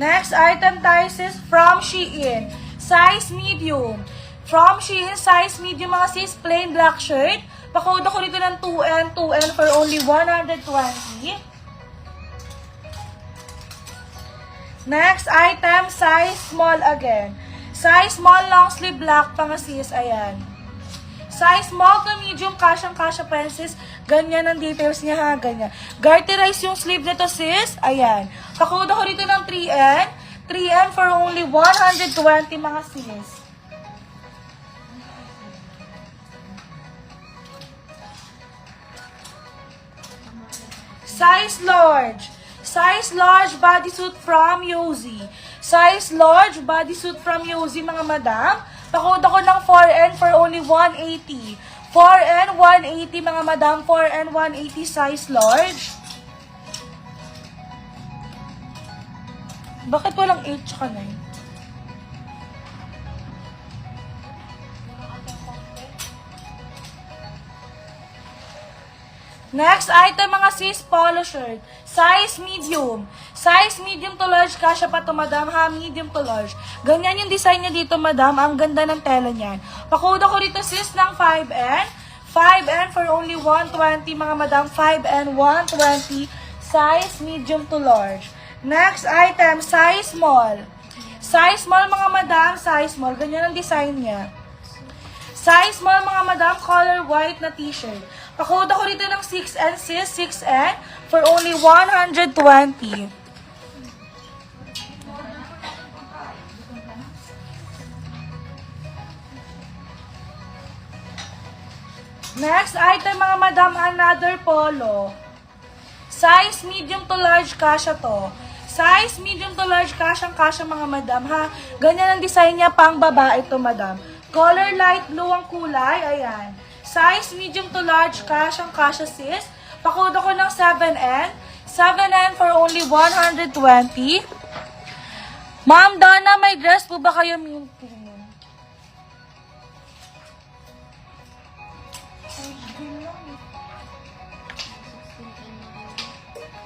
Next item tayo sis, from Shein. Size medium. From Shein, size medium mga sis, plain black shirt. Pakode ko rito ng 2N for only 120. Next item, size small again. Size small, long sleeve black pa nga sis, ayan. Size small to medium, kasyang-kasya pa yan sis. Ganyan ang details niya ha, ganyan. Garterize yung sleeve nito sis, ayan. Pakode ko rito ng 3N. 3N for only 120 mga sis. Size large. Size large bodysuit from Yosi. Size large bodysuit from Yosi mga madam. Pakode ko ng 4N for only 180. 4N 180 mga madam. 4N 180 size large. Bakit walang 8 tsaka 9? Next item mga sis, polo shirt. Size medium. Size medium to large, kasya pa to madam ha, medium to large. Ganyan yung design niya dito madam, ang ganda ng tela niyan. Pakode ko rito sis ng 5N. 5N for only 120 mga madam, 5N 120. Size medium to large. Next item, size small. Size small mga madam, size small. Ganyan ang design niya. Size small mga madam, color white na t-shirt. Pakode ko rito ng 6N sis, 6N for only 120. Next item mga madam, another polo. Size medium to large, kasya to. Size medium to large, kasyang-kasya mga madam ha. Ganyan ang design niya, pang babae to madam. Color light blue ang kulay, ayan. Size medium to large, kasyang-kasya sis. Pakode ko ng 7N. 7N for only 120. Ma'am Donna, may dress po ba kayo minti?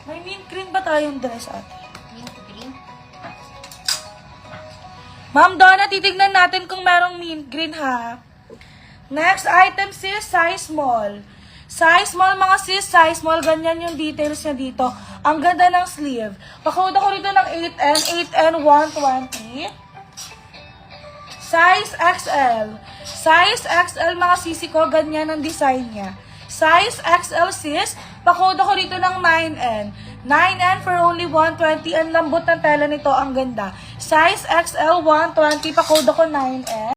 May mint green ba tayong dress ate? Mint green? Ma'am Donna, titignan natin kung merong mint green ha. Next item sis, size small. Size small mga sis, size small. Ganyan yung details niya dito. Ang ganda ng sleeve. Pakode ko rito ng 8N. 8N 120. Size XL. Size XL mga sisi ko. Ganyan ang design niya. Size XL sis. Pakode ko rito ng 9N. 9N for only 120. Ang lambot ng tela nito. Ang ganda. Size XL 120. Pakode ko 9N.